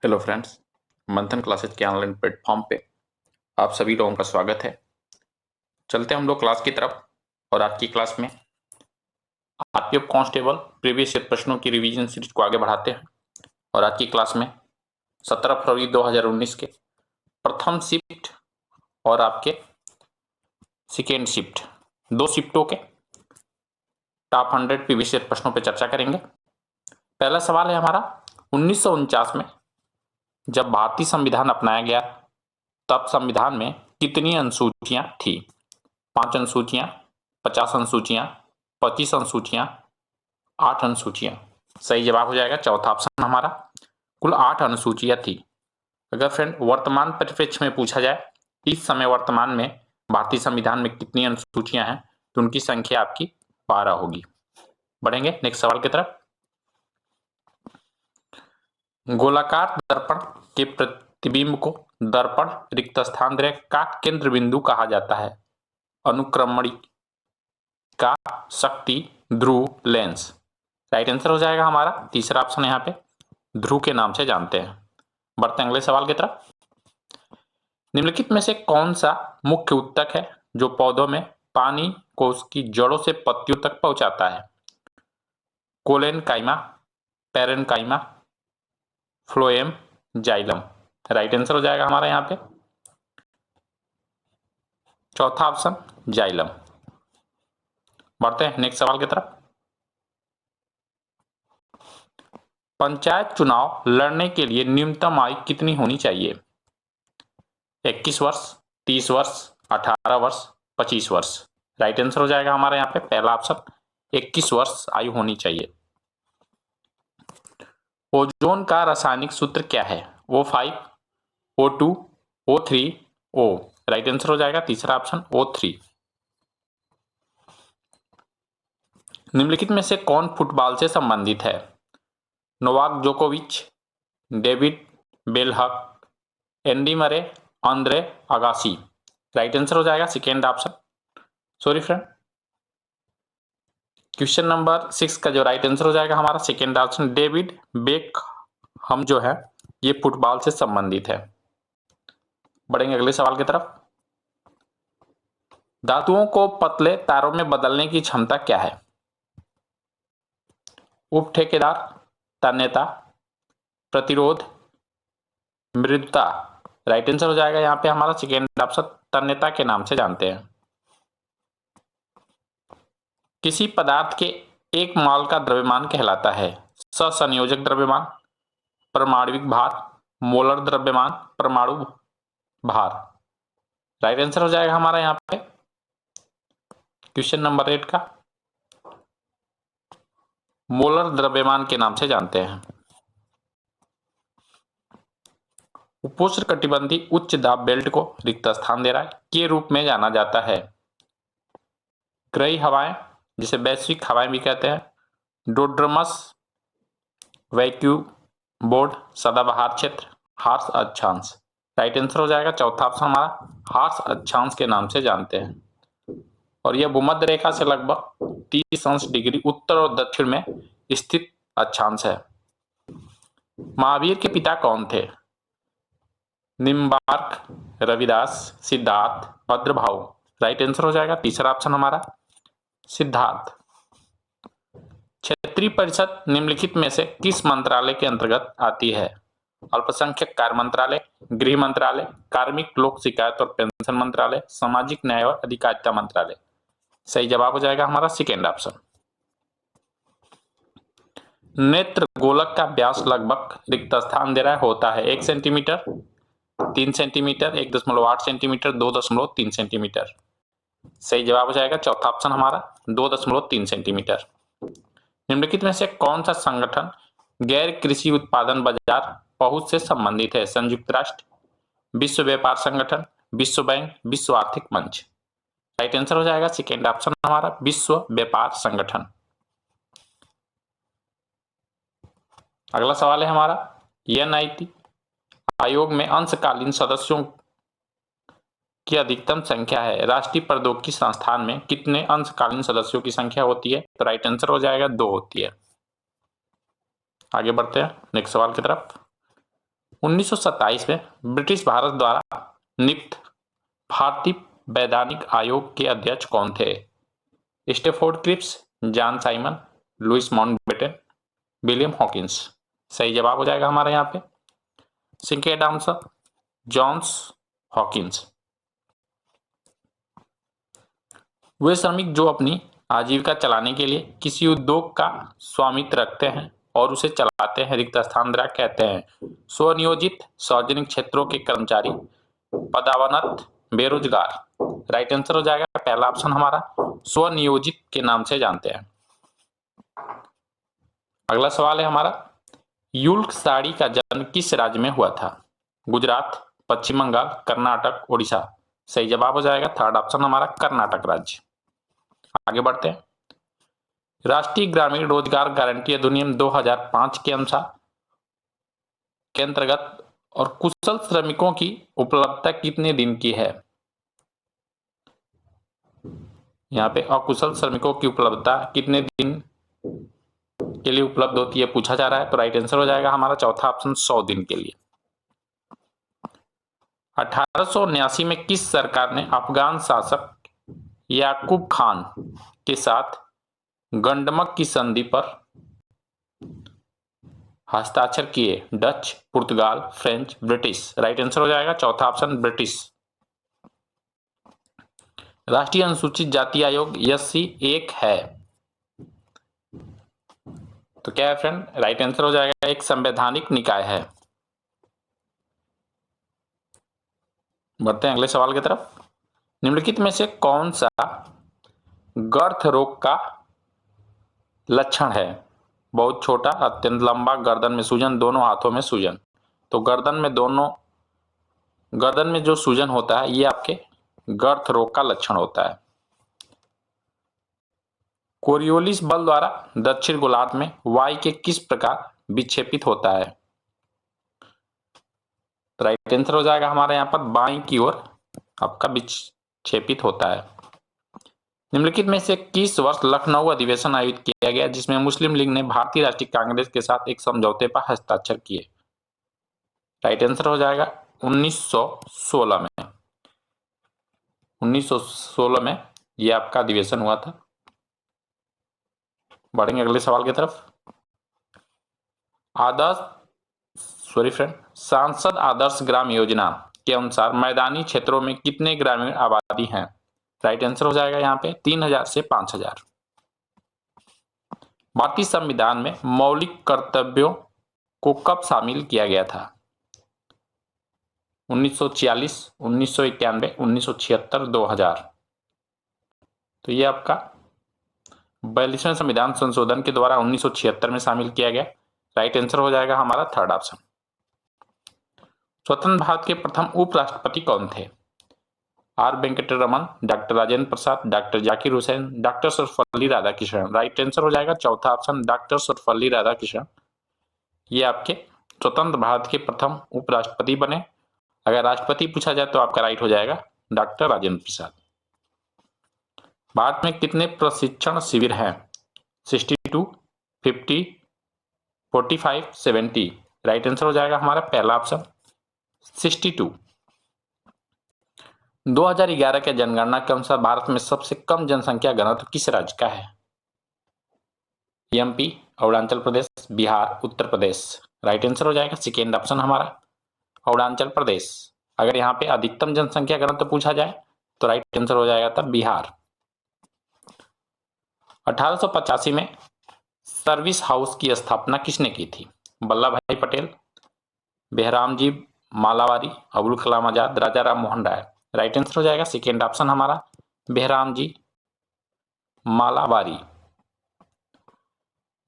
Hello friends, मंथन classes के online platform पे आप सभी लोगों का स्वागत है। चलते हैं हम लोग क्लास की तरफ। और आज की क्लास में आरपीएफ कांस्टेबल प्रीवियस ईयर प्रश्नों की रिवीजन सीरीज को आगे बढ़ाते हैं। और आज की क्लास में 17 फरवरी 2019 के प्रथम शिफ्ट और आपके सेकेंड शिफ्ट, दो शिफ्टों के टॉप 100 प्रीवियस ईयर प्रश्नों पर चर्चा करेंगे। पहला सवाल है हमारा, 1949 में जब भारतीय संविधान अपनाया गया तब संविधान में कितनी अनुसूचियां थी? 5 अनुसूचियां, 50 अनुसूचियां, 25 अनुसूचियां, 8 अनुसूचियां। सही जवाब हो जाएगा चौथा ऑप्शन हमारा, कुल 8 अनुसूचियां थी। अगर फ्रेंड वर्तमान परिप्रेक्ष्य में पूछा जाए इस समय वर्तमान में भारतीय संविधान में कितनी अनुसूचियां हैं, तो उनकी संख्या आपकी 12 होगी। बढ़ेंगे नेक्स्ट सवाल की तरफ। गोलाकार दर्पण के प्रतिबिंब को दर्पण रिक्त स्थान का केंद्र बिंदु कहा जाता है। अनुक्रमणिका, शक्ति, ध्रुव, लेंस। राइट आंसर हो जाएगा हमारा तीसरा ऑप्शन यहाँ पे, ध्रुव के नाम से जानते हैं। बढ़ते हैं अगले सवाल की तरफ। निम्नलिखित में से कौन सा मुख्य ऊतक है जो पौधों में पानी को उसकी जड़ों से पत्तियों तक पहुंचाता है? Collenchyma, parenchyma, phloem, xylem. Right answer हो जाएगा हमारा यहाँ पे चौथा ऑप्शन, जाइलम। बढ़ते हैं नेक्स्ट सवाल की तरफ। पंचायत चुनाव लड़ने के लिए न्यूनतम आयु कितनी होनी चाहिए? 21 वर्ष, 30 वर्ष, 18 वर्ष, 25 वर्ष। राइट आंसर हो जाएगा हमारे यहाँ पे पहला ऑप्शन, 21 वर्ष आयु होनी चाहिए। ओजोन का रासायनिक सूत्र क्या है? O5, O2, O3, O। Right answer हो जाएगा तीसरा ऑप्शन, O3। निम्नलिखित में से कौन फुटबॉल से संबंधित है? नोवाक जोकोविच, डेविड बेलहक, Andy Murray, Andre Agassi. Right answer हो जाएगा second option. Sorry friend, question number 6 का जो राइट आंसर हो जाएगा हमारा सेकेंड ऑप्शन, डेविड बेक हम जो है ये फुटबॉल से संबंधित है। बढ़ेंगे अगले सवाल की तरफ। धातुओं को पतले तारों में बदलने की क्षमता क्या है? उप ठेकेदार, तन्यता, प्रतिरोध, मृदुता। राइट आंसर हो जाएगा यहाँ पे हमारा सेकेंड ऑप्शन, तन्यता के नाम से जानते हैं। किसी पदार्थ के एक मोल का द्रव्यमान कहलाता है? सहसंयोजक द्रव्यमान, परमाणविक भार, मोलर द्रव्यमान, परमाणु भार। राइट आंसर हो जाएगा हमारा यहाँ पे क्वेश्चन नंबर 8 का, मोलर द्रव्यमान के नाम से जानते हैं। उपोष्णकटिबंधीय उच्च दाब बेल्ट को रिक्त स्थान दे रहा है के रूप में जाना जाता है? ग्रही हवाएं, जिसे वैश्विक हवाएं भी कहते हैं, डोड्रमस, वैक्यूम बोर्ड, सदाबहार क्षेत्र, हार्श अक्षांश। राइट आंसर हो जाएगा चौथा ऑप्शन हमारा, हार्श अक्षांश के नाम से जानते हैं। और यह भूमध्य रेखा से लगभग 30 अंश डिग्री उत्तर और दक्षिण में स्थित अक्षांश है। महावीर के पिता कौन थे? निम्बार्क, रविदास, सिद्धार्थ, भद्रभाऊ। राइट आंसर हो जाएगा तीसरा ऑप्शन हमारा, सिद्धार्थ। क्षेत्रीय परिषद निम्नलिखित में से किस मंत्रालय के अंतर्गत आती है? अल्पसंख्यक कार्य मंत्रालय, गृह मंत्रालय, कार्मिक लोक शिकायत और पेंशन मंत्रालय, सामाजिक न्याय और अधिकारिता मंत्रालय। सही जवाब हो जाएगा हमारा सेकेंड ऑप्शन। नेत्र गोलक का व्यास लगभग रिक्त स्थान दे रहा है होता है 1 सेंटीमीटर, 3 सेंटीमीटर, 1.8 सेंटीमीटर, 2.3 सेंटीमीटर। सही जवाब हो जाएगा चौथा ऑप्शन हमारा, 2.3 सेंटीमीटर। निम्नलिखित में से कौन सा संगठन गैर कृषि उत्पादन बाजार पहुंच से संबंधित है? संयुक्त राष्ट्र, विश्व व्यापार संगठन, विश्व बैंक, विश्व आर्थिक मंच। राइट आंसर हो जाएगा सेकेंड ऑप्शन हमारा, विश्व व्यापार संगठन। अगला सवाल है हमारा, एनआईटी आयोग में अंशकालीन सदस्यों की अधिकतम संख्या है? राष्ट्रीय प्रौद्योगिकी संस्थान में कितने अंशकालीन सदस्यों की संख्या होती है? तो राइट आंसर हो जाएगा 2 होती है। आगे बढ़ते हैं नेक्स्ट सवाल की तरफ। 1927 में ब्रिटिश भारत द्वारा नियुक्त भारतीय वैधानिक आयोग के अध्यक्ष कौन थे? Stafford Cripps, John Simon, Louis Mountbatten, William Hawkins. सही जवाब हो जाएगा हमारे यहाँ पे सेकंड आंसर जॉन्स हॉकिंस। वे श्रमिक जो अपनी आजीविका चलाने के लिए किसी उद्योग का स्वामित्व रखते हैं और उसे चलाते हैं रिक्त स्थान द्वारा कहते हैं स्वनियोजित सार्वजनिक क्षेत्रों के कर्मचारी, पदावनत, बेरोजगार। राइट आंसर हो जाएगा पहला ऑप्शन हमारा स्वनियोजित के नाम से जानते हैं। अगला सवाल है हमारा युल्क साड़ी का जन्म किस राज्य में हुआ था? गुजरात, पश्चिम बंगाल, कर्नाटक, उड़ीसा। सही जवाब हो जाएगा थर्ड ऑप्शन हमारा कर्नाटक राज्य। आगे बढ़ते हैं। राष्ट्रीय ग्रामीण रोजगार गारंटी अधिनियम 2005 के अनुसार के अंतर्गत और कुशल श्रमिकों की उपलब्धता कितने दिन की है? यहाँ पे अकुशल श्रमिकों की उपलब्धता कितने दिन के लिए उपलब्ध होती है पूछा जा रहा है। तो राइट आंसर हो जाएगा हमारा चौथा ऑप्शन 100 दिन के लिए। 1879 में किस सरकार ने अफगान शासक याकूब खान के साथ गंडमक की संधि पर हस्ताक्षर किए? डच, पुर्तगाल, फ्रेंच, ब्रिटिश। राइट आंसर हो जाएगा चौथा ऑप्शन ब्रिटिश। राष्ट्रीय अनुसूचित जाति आयोग SC 1 है तो क्या है फ्रेंड? राइट आंसर हो जाएगा एक संवैधानिक निकाय है। बढ़ते हैं अगले सवाल की तरफ। निम्नलिखित में से कौन सा गर्थ रोग का लक्षण है? बहुत छोटा, अत्यंत लंबा, गर्दन में सूजन, दोनों हाथों में सूजन। तो गर्दन में जो सूजन होता है ये आपके गर्थ रोग का लक्षण होता है। कोरियोलिस बल द्वारा दक्षिण गोलार्ध में वायु के किस प्रकार विक्षेपित होता है? राइट आंसर हो जाएगा हमारे यहाँ पर बाईं की ओर आपका विक्षेपित होता है। निम्नलिखित में से किस वर्ष लखनऊ अधिवेशन आयोजित किया गया जिसमें मुस्लिम लीग ने भारतीय राष्ट्रीय कांग्रेस के साथ एक समझौते पर हस्ताक्षर किए? राइट आंसर हो जाएगा 1916 में। 1916 में यह आपका अधिवेशन हुआ था। बढ़ेंगे अगले सवाल की तरफ। सांसद आदर्श ग्राम योजना के अनुसार मैदानी क्षेत्रों में कितने ग्रामीण आबादी हैं? राइट आंसर हो जाएगा यहाँ पे 3000 से 5000। भारतीय संविधान में मौलिक कर्तव्यों को कब शामिल किया गया था? 1946, 1991, 1976, 2000। तो ये आपका 42वें संविधान संशोधन के द्वारा 1976 में शामिल किया गया। राइट आंसर हो जाएगा हमारा थर्ड ऑप्शन। स्वतंत्र भारत के प्रथम उपराष्ट्रपति कौन थे? R Venkataraman, doctor Rajendra Prasad, doctor Zakir Hussain, doctor Sarvepalli Radhakrishnan. Right answer हो जाएगा चौथा ऑप्शन डॉक्टर सर्वपल्ली राधाकृष्णन। ये आपके स्वतंत्र भारत के प्रथम उपराष्ट्रपति बने। अगर राष्ट्रपति पूछा जाए तो आपका राइट हो जाएगा डॉक्टर राजेंद्र प्रसाद। भारत में कितने प्रशिक्षण शिविर हैं? 62, 50, 45, 70। राइट आंसर हो जाएगा हमारा पहला ऑप्शन 62। 2011 के जनगणना के अनुसार भारत में सबसे कम जनसंख्या घनत्व किस राज्य का है? MP, Arunachal Pradesh, Bihar, Uttar Pradesh. Right answer हो जाएगा सेकेंड ऑप्शन हमारा अरुणाचल प्रदेश। अगर यहाँ पे अधिकतम जनसंख्या घनत्व पूछा जाए तो राइट आंसर हो जाएगा तब बिहार। 1885 में सर्विस हाउस की स्थापना किसने की थी? वल्लभ भाई पटेल, बेहराम जी मालावारी, अबुल कलाम आजाद, राजा राम मोहन राय। राइट आंसर हो जाएगा सेकेंड ऑप्शन हमारा बेहराम जी मालावारी।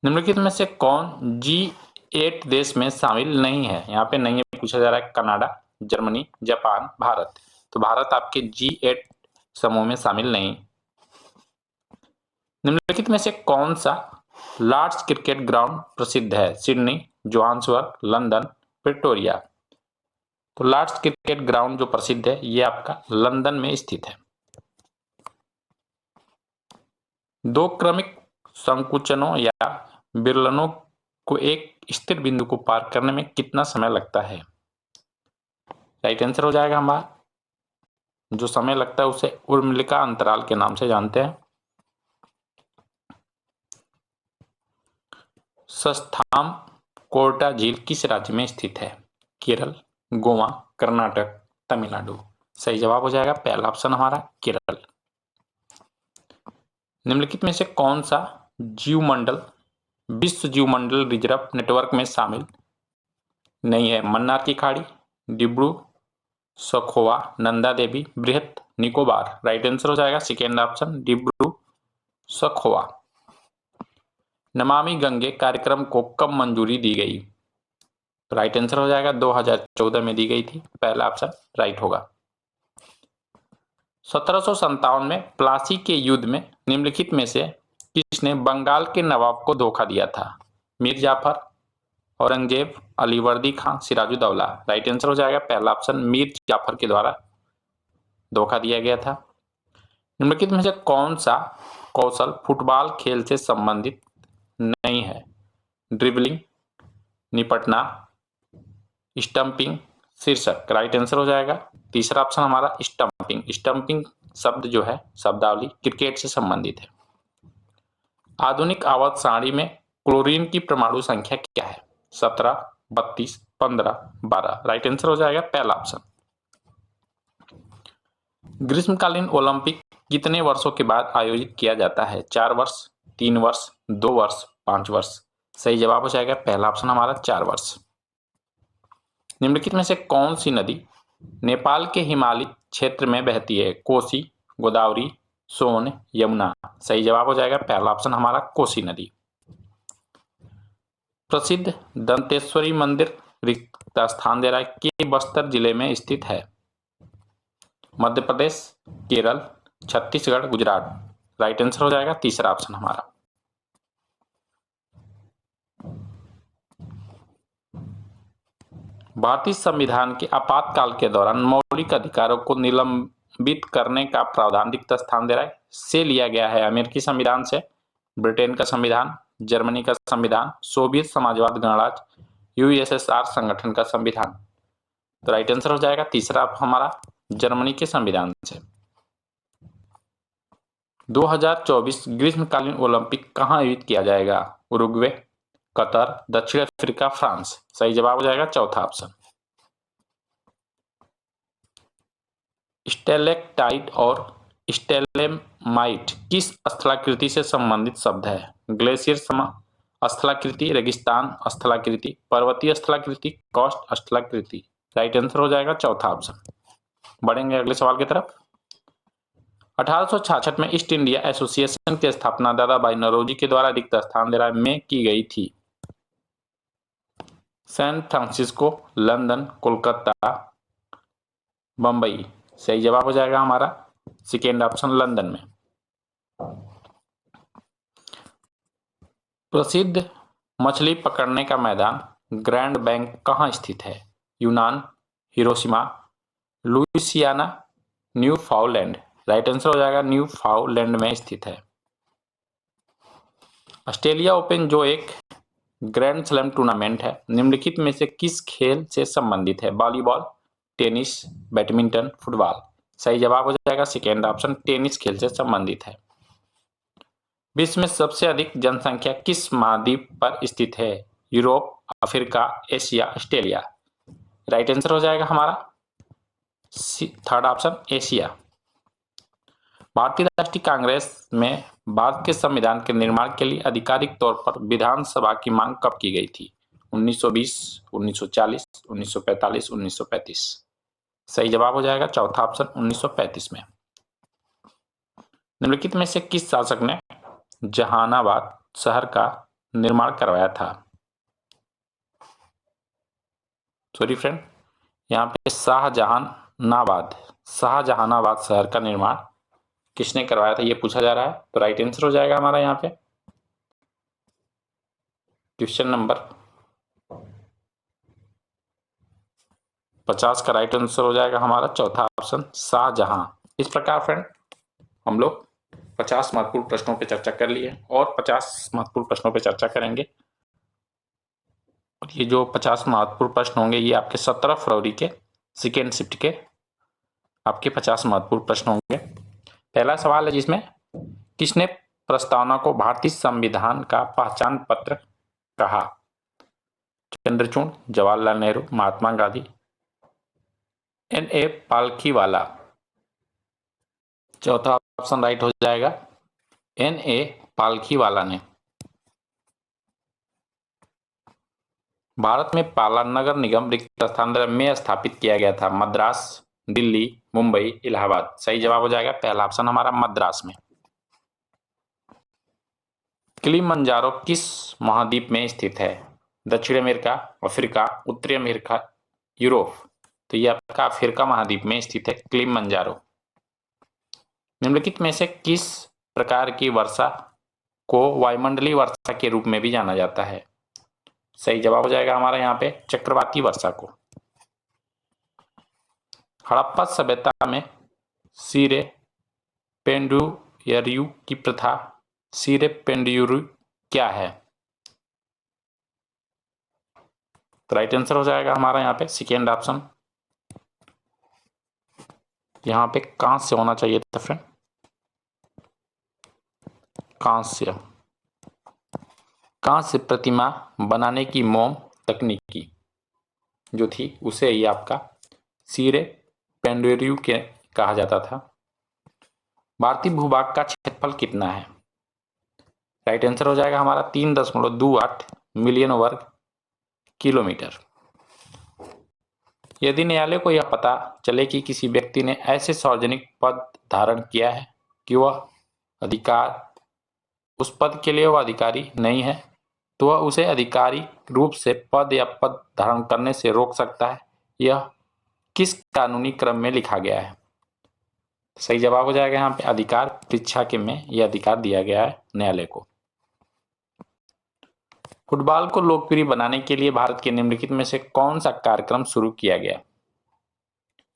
निम्नलिखित में से कौन G8 देश में शामिल नहीं है? यहाँ पे नहीं है पूछा जा रहा है कनाडा, जर्मनी, जापान, भारत। तो भारत आपके G8 समूह में शामिल नहीं। निम्नलिखित में से कौन सा लॉर्ड्स क्रिकेट ग्राउंड प्रसिद्ध है? Sydney, Johannesburg, London, Pretoria. तो लॉर्ड्स क्रिकेट ग्राउंड जो प्रसिद्ध है ये आपका लंदन में स्थित है। दो क्रमिक संकुचनों या विरलनों को एक स्थिर बिंदु को पार करने में कितना समय लगता है? राइट आंसर हो जाएगा हमारा। जो समय लगता है उसे उर्मिलिका अंतराल के नाम से जानते हैं। सस्थाम कोर्टा झील किस राज्य में स्थित है? केरल, गोवा, कर्नाटक, तमिलनाडु। सही जवाब हो जाएगा पहला ऑप्शन हमारा केरल। निम्नलिखित में से कौन सा जीवमंडल विश्व जीवमंडल रिजर्व नेटवर्क में शामिल नहीं है? मन्नार की खाड़ी, डिब्रू सखोवा, नंदा देवी, बृहत निकोबार। राइट आंसर हो जाएगा सेकेंड ऑप्शन डिब्रू सखोवा। नमामि गंगे कार्यक्रम को कब मंजूरी दी गई? तो राइट आंसर हो जाएगा 2014 में दी गई थी, पहला ऑप्शन राइट होगा। 1757 में प्लासी के युद्ध में निम्नलिखित में से किसने बंगाल के नवाब को धोखा दिया था? मीर जाफर, औरंगजेब, अलीवर्दी खां, सिराजुद्दौला। राइट आंसर हो जाएगा पहला ऑप्शन मीर जाफर के द्वारा धोखा दिया गया था। निम्नलिखित में से कौन सा कौशल फुटबॉल खेल से संबंधित नहीं है? ड्रिबलिंग, निपटना, स्टंपिंग, शीर्षक। राइट आंसर हो जाएगा तीसरा ऑप्शन हमारा स्टंपिंग। स्टंपिंग शब्द जो है शब्दावली क्रिकेट से संबंधित है। आधुनिक आवर्त सारणी में क्लोरीन की परमाणु संख्या क्या है? 17, 32, 15, 12। राइट आंसर हो जाएगा पहला ऑप्शन। ग्रीष्मकालीन ओलंपिक कितने वर्षों के बाद आयोजित किया जाता है? 4 वर्ष, 3 वर्ष, 2 वर्ष, 5 वर्ष। सही जवाब हो जाएगा पहला ऑप्शन हमारा 4 वर्ष। निम्नलिखित में से कौन सी नदी नेपाल के हिमालय क्षेत्र में बहती है? कोसी, गोदावरी, सोन, यमुना। सही जवाब हो जाएगा पहला ऑप्शन हमारा कोसी नदी। प्रसिद्ध दंतेश्वरी मंदिर रिक्त स्थान दे रहा है कि बस्तर जिले में स्थित है? मध्य प्रदेश, केरल, छत्तीसगढ़, गुजरात। राइट आंसर हो जाएगा तीसरा ऑप्शन हमारा। भारतीय संविधान के आपातकाल के दौरान मौलिक अधिकारों को निलंबित करने का प्रावधान रिक्त स्थान दे रहा है से लिया गया है? अमेरिकी संविधान से, ब्रिटेन का संविधान, जर्मनी का संविधान, सोवियत समाजवाद गणराज्य, यूएसएसआर संगठन का संविधान। तो राइट आंसर हो जाएगा तीसरा हमारा जर्मनी के संविधान से। 2024 ग्रीष्मकालीन ओलंपिक कहां आयोजित किया जाएगा? उरुग्वे, कतर, दक्षिण अफ्रीका, फ्रांस। सही जवाब हो जाएगा चौथा ऑप्शन। स्टेलेक्टाइट और स्टेलेमाइट किस स्थलाकृति से संबंधित शब्द है? ग्लेशियर स्थलाकृति, रेगिस्तान स्थलाकृति, पर्वतीय स्थलाकृति, कॉस्ट स्थलाकृति। राइट आंसर हो जाएगा चौथा ऑप्शन। बढ़ेंगे अगले सवाल की तरफ। 1866 में ईस्ट इंडिया एसोसिएशन की स्थापना दादा भाई नौरोजी के द्वारा रिक्त स्थान दे रहा है में की गई थी? San Francisco, London, Kolkata, Bombay. सही जवाब हो जाएगा हमारा सेकेंड ऑप्शन लंदन में। प्रसिद्ध मछली पकड़ने का मैदान ग्रैंड बैंक कहाँ स्थित है? यूनान, Hiroshima, Louisiana, Newfoundland. Right answer हो जाएगा न्यू फाउलैंड में स्थित है। ऑस्ट्रेलिया ओपन जो एक ग्रैंड स्लैम टूर्नामेंट है निम्नलिखित में से किस खेल से संबंधित है? Volleyball, tennis, badminton, football. सही जवाब हो जाएगा सेकेंड ऑप्शन टेनिस खेल से संबंधित है। विश्व में सबसे अधिक जनसंख्या किस महाद्वीप पर स्थित है? Europe, Africa, Asia, Australia. Right answer हो जाएगा हमारा थर्ड ऑप्शन एशिया। भारतीय राष्ट्रीय कांग्रेस में भारत के संविधान के निर्माण के लिए आधिकारिक तौर पर विधानसभा की मांग कब की गई थी? 1920, 1940, 1945, 1935। सही जवाब हो जाएगा चौथा ऑप्शन 1935 में। निम्नलिखित में से किस शासक ने जहानाबाद शहर का निर्माण करवाया था? सॉरी फ्रेंड, यहाँ पे शाहजहानाबाद शहर का निर्माण किसने करवाया था ये पूछा जा रहा है। तो राइट आंसर हो जाएगा हमारा यहाँ पे क्वेश्चन नंबर 50 का राइट आंसर हो जाएगा हमारा चौथा ऑप्शन शाहजहां। इस प्रकार फ्रेंड हम लोग 50 महत्वपूर्ण प्रश्नों पे चर्चा कर लिए और 50 महत्वपूर्ण प्रश्नों पे चर्चा करेंगे। ये जो 50 महत्वपूर्ण प्रश्न होंगे ये आपके 17 फरवरी के सेकेंड शिफ्ट के आपके 50 महत्वपूर्ण प्रश्न होंगे। पहला सवाल है जिसमें किसने प्रस्तावना को भारतीय संविधान का पहचान पत्र कहा? चंद्रचूड़, जवाहरलाल नेहरू, महात्मा गांधी, N.A. पालखीवाला। चौथा ऑप्शन राइट हो जाएगा, N.A. पालखीवाला ने। भारत में पहला नगर निगम रिक्त स्थान में स्थापित किया गया था? मद्रास, दिल्ली, मुंबई, इलाहाबाद। सही जवाब हो जाएगा पहला ऑप्शन हमारा मद्रास में। किलिमंजारो किस महाद्वीप में स्थित है? दक्षिण अमेरिका, अफ्रीका, उत्तरी अमेरिका, यूरोप। तो यह आपका अफ्रीका महाद्वीप में स्थित है किलिमंजारो। निम्नलिखित में से किस प्रकार की वर्षा को वायुमंडलीय वर्षा के रूप में भी जाना जाता है? सही जवाब हो जाएगा हमारा यहाँ पे चक्रवाती वर्षा को। हड़प्पा सभ्यता में सिरे पेंडुयरू की प्रथा, सिरे पेंडुयरू क्या है? तो राइट आंसर हो जाएगा हमारा यहाँ पे सेकेंड ऑप्शन। यहाँ पे कांस्य होना चाहिए था फ्रेंड, कांस्य। कांस्य प्रतिमा बनाने की मोम तकनीकी जो थी उसे ये आपका सिरे पेंडुयरू के कहा जाता था। भारतीय भूभाग का क्षेत्रफल कितना है? राइट आंसर हो जाएगा हमारा 3.28 मिलियन वर्ग किलोमीटर। यदि न्यायालय को यह पता चले कि किसी व्यक्ति ने ऐसे सार्वजनिक पद धारण किया है कि वह उस पद के लिए वह अधिकारी नहीं है, तो वह उसे आधिकारिक रूप से पद या पद धारण करने से रोक सकता है। यह किस कानूनी क्रम में लिखा गया है? सही जवाब हो जाएगा यहाँ पे अधिकार परीक्षा के में यह अधिकार दिया गया है न्यायालय को। फुटबॉल को लोकप्रिय बनाने के लिए भारत के निम्नलिखित में से कौन सा कार्यक्रम शुरू किया गया?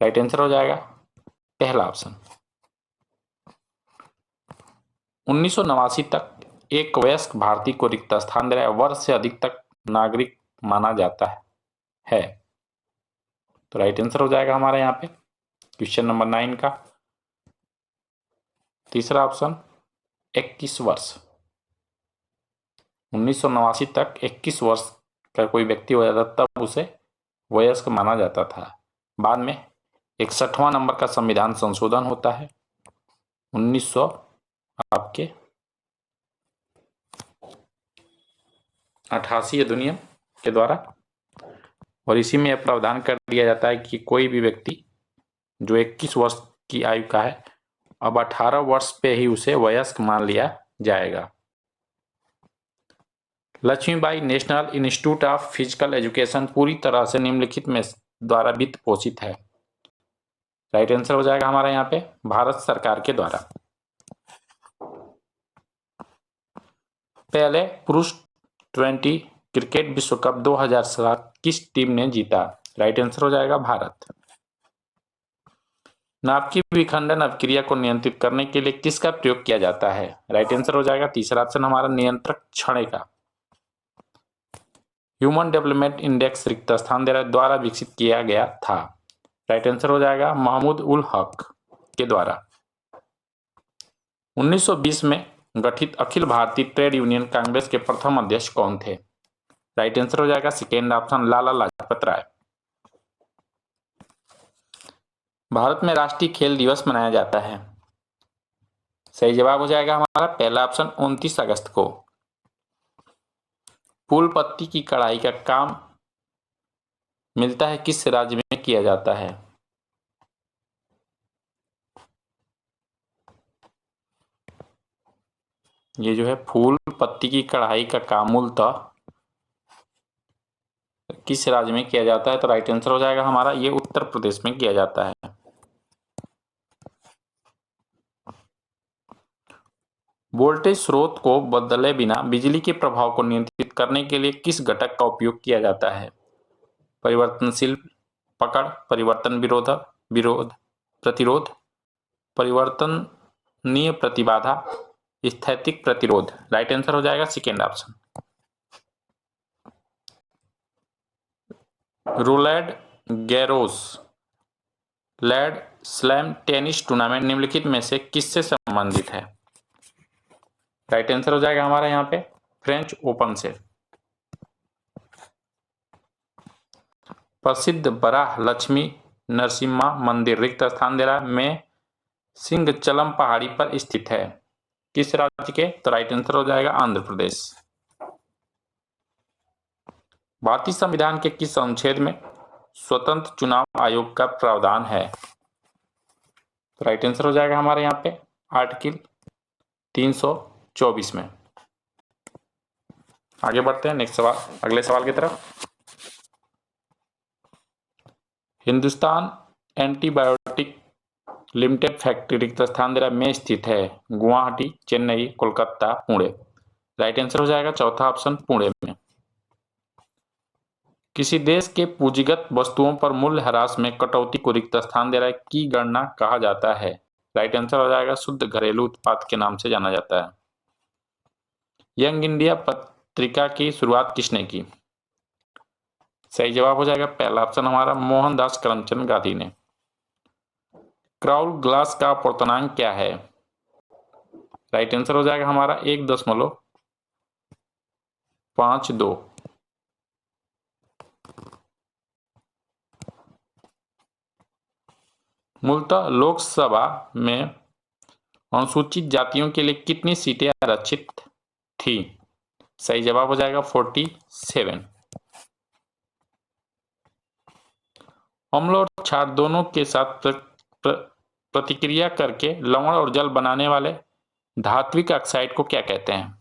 राइट आंसर हो जाएगा पहला ऑप्शन। 1989 तक एक वयस्क भारतीय को रिक्त स्थान 13 वर्ष से अधिक तक नागरिक माना जाता है। तो राइट आंसर हो जाएगा हमारा यहाँ पे क्वेश्चन नंबर 9 का तीसरा ऑप्शन 21 वर्ष। 1989 तक 21 वर्ष का कोई व्यक्ति हो जाता तब उसे वयस्क माना जाता था। बाद में 61वां नंबर का संविधान संशोधन होता है 1900 आपके 88 अधिनियम के द्वारा, और इसी में यह प्रावधान कर दिया जाता है कि कोई भी व्यक्ति जो 21 वर्ष की आयु का है अब 18 वर्ष पे ही उसे वयस्क मान लिया जाएगा। Lakshmibai National Institute of Physical Education पूरी तरह से निम्नलिखित में द्वारा वित्त पोषित है। राइट आंसर हो जाएगा हमारा यहाँ पे भारत सरकार के द्वारा। पहले पुरुष 20 क्रिकेट विश्व कप 2007 किस टीम ने जीता? राइट आंसर हो जाएगा भारत। नाभ की विखंडन अभिक्रिया को नियंत्रित करने के लिए किसका प्रयोग किया जाता है? राइट आंसर हो जाएगा तीसरा ऑप्शन हमारा नियंत्रक क्षण का। ह्यूमन डेवलपमेंट इंडेक्स रिक्त स्थान द्वारा विकसित किया गया था। राइट आंसर हो जाएगा महमूद उल हक के द्वारा। 1920 में गठित अखिल भारतीय ट्रेड यूनियन कांग्रेस के प्रथम अध्यक्ष कौन थे? राइट आंसर हो जाएगा सेकेंड ऑप्शन लाला लाजपत राय। भारत में राष्ट्रीय खेल दिवस मनाया जाता है। सही जवाब हो जाएगा हमारा पहला ऑप्शन 29 अगस्त को। फूल पत्ती की कढ़ाई का काम मिलता है किस राज्य में किया जाता है? ये जो है फूल पत्ती की कढ़ाई का काम मूलतः किस राज्य में किया जाता है? तो राइट आंसर हो जाएगा हमारा ये उत्तर प्रदेश में किया जाता है। वोल्टेज स्रोत को बदले बिना बिजली के प्रभाव को नियंत्रित करने के लिए किस घटक का उपयोग किया जाता है? परिवर्तनशील पकड़, परिवर्तन विरोध प्रतिरोध, परिवर्तनीय प्रतिबाधा, स्थैतिक प्रतिरोध। राइट आंसर हो जाएगा second option. Rowland Garros land slam tennis tournament निम्नलिखित में से किससे संबंधित है? राइट आंसर हो जाएगा हमारा यहाँ पे फ्रेंच ओपन से। प्रसिद्ध बराह लक्ष्मी नरसिम्हा मंदिर रिक्त स्थान दे रहा में सिंहचलम पहाड़ी पर स्थित है, किस राज्य के? तो राइट आंसर हो जाएगा आंध्र प्रदेश। भारतीय संविधान के किस अनुच्छेद में स्वतंत्र चुनाव आयोग का प्रावधान है? तो राइट आंसर हो जाएगा हमारे यहाँ पे आर्टिकल 324 में। आगे बढ़ते हैं नेक्स्ट सवाल, अगले सवाल की तरफ। हिंदुस्तान एंटीबायोटिक लिमिटेड फैक्ट्री रिक्त स्थान दे रहा में स्थित है, गुवाहाटी, चेन्नई, कोलकाता, पुणे। राइट आंसर हो जाएगा चौथा ऑप्शन पुणे में। किसी देश के पूंजीगत वस्तुओं पर मूल्य ह्रास में कटौती को रिक्त स्थान दे रहा है की गणना कहा जाता है? राइट आंसर हो जाएगा शुद्ध घरेलू उत्पाद के नाम से जाना जाता है। यंग इंडिया पत्रिका की शुरुआत किसने की? सही जवाब हो जाएगा पहला ऑप्शन हमारा मोहनदास करमचंद गांधी ने। क्राउल ग्लास का पूर्णांक क्या है? राइट आंसर हो जाएगा हमारा 1.52। मूलतः लोकसभा में अनुसूचित जातियों के लिए कितनी सीटें आरक्षित थी? सही जवाब हो जाएगा 47। अम्ल और क्षार दोनों के साथ प्रतिक्रिया करके लवण और जल बनाने वाले धात्विक ऑक्साइड को क्या कहते हैं?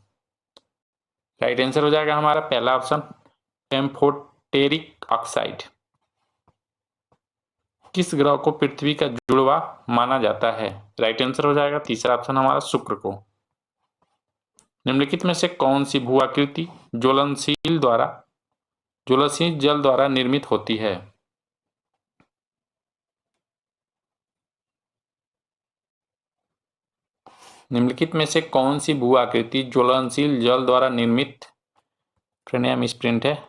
राइट आंसर हो जाएगा हमारा पहला ऑप्शन एम्फोटेरिक ऑक्साइड। किस ग्रह को पृथ्वी का जुड़वा माना जाता है? राइट आंसर हो जाएगा तीसरा ऑप्शन हमारा शुक्र को। निम्नलिखित में से कौन सी भू आकृति ज्वलनशील जल द्वारा निर्मित होती है? निम्नलिखित में से कौन सी भू आकृति ज्वलनशील जल द्वारा निर्मित प्रिंट है?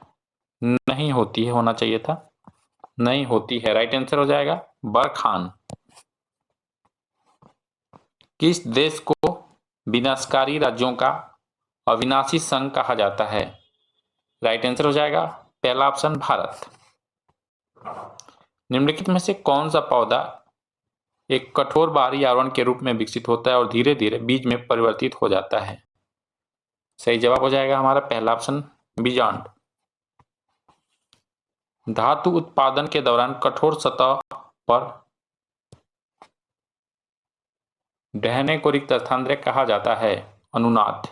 नहीं होती है, होना चाहिए था, नहीं होती है। राइट आंसर हो जाएगा बरखान। किस देश को विनाशकारी राज्यों का अविनाशी संघ कहा जाता है? राइट आंसर हो जाएगा पहला ऑप्शन भारत। निम्नलिखित में से कौन सा पौधा एक कठोर बाहरी आवरण के रूप में विकसित होता है और धीरे धीरे बीज में परिवर्तित हो जाता है? सही जवाब हो जाएगा हमारा पहला ऑप्शन बीजांड। धातु उत्पादन के दौरान कठोर सतह पर ढहने को रिक्त स्थान कहा जाता है? अनुनाद।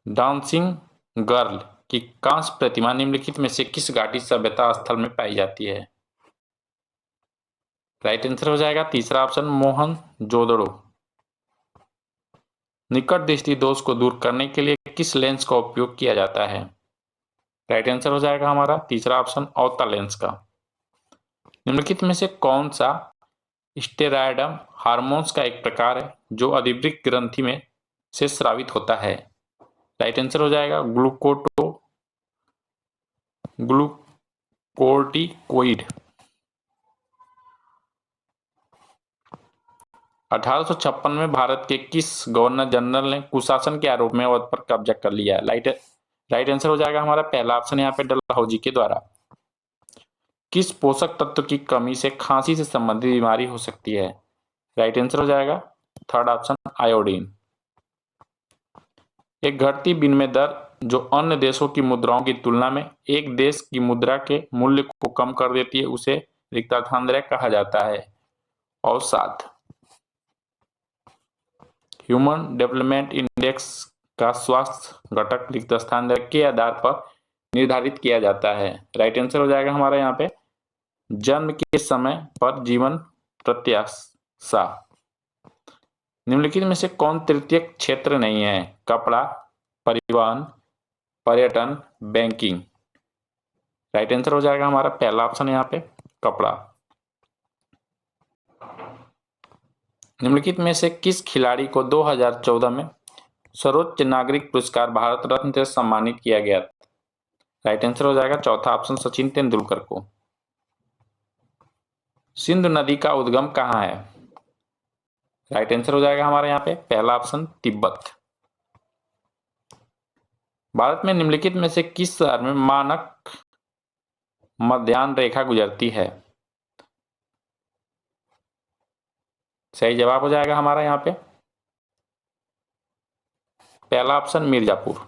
डांसिंग गर्ल की कांस्य प्रतिमा निम्नलिखित में से किस घाटी सभ्यता स्थल में पाई जाती है? राइट आंसर हो जाएगा तीसरा ऑप्शन मोहनजोदड़ो। निकट दृष्टि दोष को दूर करने के लिए किस लेंस का उपयोग किया जाता है? राइट आंसर हो जाएगा हमारा तीसरा ऑप्शन औता लेंस का। निम्नलिखित में से कौन सा स्टेरॉयडम हार्मोन्स का एक प्रकार है जो अधिवृक्क ग्रंथि में से स्रावित होता है? राइट आंसर हो जाएगा ग्लूकोर्टिकोइड। 1856 में भारत के किस गवर्नर जनरल ने कुशासन के आरोप में अवध पर कब्जा कर लिया? राइट आंसर हो जाएगा हमारा पहला ऑप्शन यहाँ पे डलहौजी के द्वारा। किस पोषक तत्व की कमी से खांसी से संबंधित बीमारी हो सकती है? राइट आंसर हो जाएगा थर्ड ऑप्शन आयोडीन। एक घटती विनिमय दर जो अन्य देशों की मुद्राओं की तुलना में एक देश की मुद्रा के मूल्य को कम कर देती है उसे रिक्ताधान कहा जाता है? अवसाद। ह्यूमन डेवलपमेंट इंडेक्स का स्वास्थ्य घटक रिक्त स्थान के आधार पर निर्धारित किया जाता है? राइट आंसर हो जाएगा हमारा यहाँ पे जन्म के समय पर जीवन प्रत्याशा। निम्नलिखित में से कौन तृतीय क्षेत्र नहीं है? कपड़ा, परिवहन, पर्यटन, बैंकिंग। राइट आंसर हो जाएगा हमारा पहला ऑप्शन यहाँ पे कपड़ा। निम्नलिखित में से किस खिलाड़ी को 2014 में सर्वोच्च नागरिक पुरस्कार भारत रत्न से सम्मानित किया गया? राइट आंसर हो जाएगा चौथा ऑप्शन सचिन तेंदुलकर को। सिंधु नदी का उद्गम कहाँ है? राइट आंसर हो जाएगा हमारे यहाँ पे पहला ऑप्शन तिब्बत। भारत में निम्नलिखित में से किस शहर में मानक मध्याह्न रेखा गुजरती है? सही जवाब हो जाएगा हमारा यहाँ पे पहला ऑप्शन मिर्जापुर।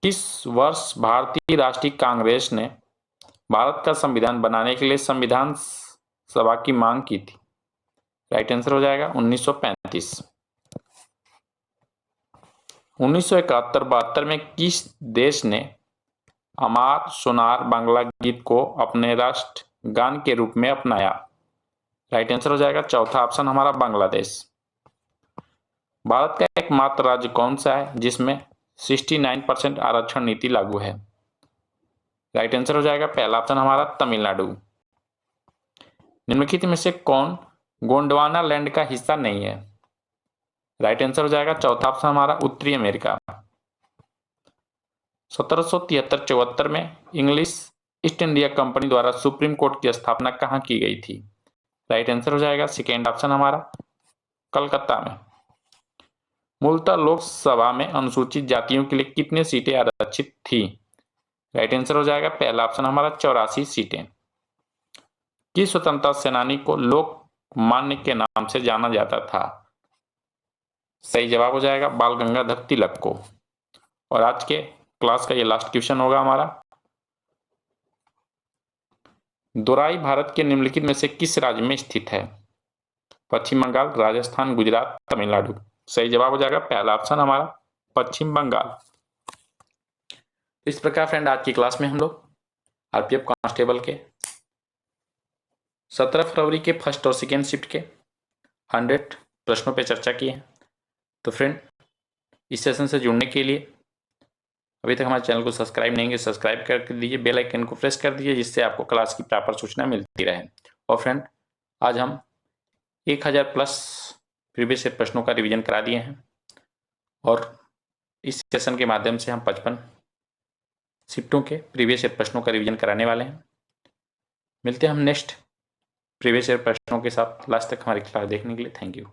किस वर्ष भारतीय राष्ट्रीय कांग्रेस ने भारत का संविधान बनाने के लिए संविधान सभा की मांग की थी? राइट आंसर हो जाएगा 1935। 1971-72 में किस देश ने अमार सोनार बांग्ला गीत को अपने राष्ट्र गान के रूप में अपनाया? राइट आंसर हो जाएगा चौथा ऑप्शन हमारा बांग्लादेश। भारत का एकमात्र राज्य कौन सा है जिसमें 69% आरक्षण नीति लागू है? राइट आंसर हो जाएगा पहला ऑप्शन हमारा तमिलनाडु। निम्नलिखित में से कौन गोंडवाना लैंड का हिस्सा नहीं है? राइट आंसर हो जाएगा चौथा ऑप्शन हमारा उत्तरी अमेरिका। 1773-74 में इंग्लिश ईस्ट इंडिया कंपनी द्वारा सुप्रीम कोर्ट की स्थापना कहाँ की गई थी? राइट आंसर हो जाएगा सेकेंड ऑप्शन हमारा कलकत्ता में। मूलतः लोकसभा में अनुसूचित जातियों के लिए कितनी सीटें आरक्षित थी? राइट आंसर हो जाएगा पहला ऑप्शन हमारा 84 सीटें। किस स्वतंत्रता सेनानी को लोकमान्य के नाम से जाना जाता था? सही जवाब हो जाएगा बाल गंगाधर तिलक को। और आज के क्लास का ये लास्ट क्वेश्चन होगा हमारा, दोराई भारत के निम्नलिखित में से किस राज्य में स्थित है? पश्चिम बंगाल, राजस्थान, गुजरात, तमिलनाडु। सही जवाब हो जाएगा पहला ऑप्शन हमारा पश्चिम बंगाल। इस प्रकार फ्रेंड आज की क्लास में हम लोग आरपीएफ कांस्टेबल के 17 फरवरी के फर्स्ट और सेकेंड शिफ्ट के 100 प्रश्नों पे चर्चा की है। तो फ्रेंड इस सेशन से जुड़ने के लिए अभी तक हमारे चैनल को सब्सक्राइब नहीं किया सब्सक्राइब कर दीजिए, बेल आइकन को प्रेस कर दीजिए जिससे आपको क्लास की प्रॉपर सूचना मिलती रहे। और फ्रेंड आज हम 1000 प्लस प्रीवियस ईयर प्रश्नों का रिवीजन करा दिए हैं और इस सेशन के माध्यम से हम 55 शिफ्टों के प्रीवियस ईयर प्रश्नों का रिवीजन कराने वाले हैं। मिलते हैं हम नेक्स्ट प्रीवियस ईयर प्रश्नों के साथ। लास्ट तक हमारी क्लास देखने के लिए थैंक यू।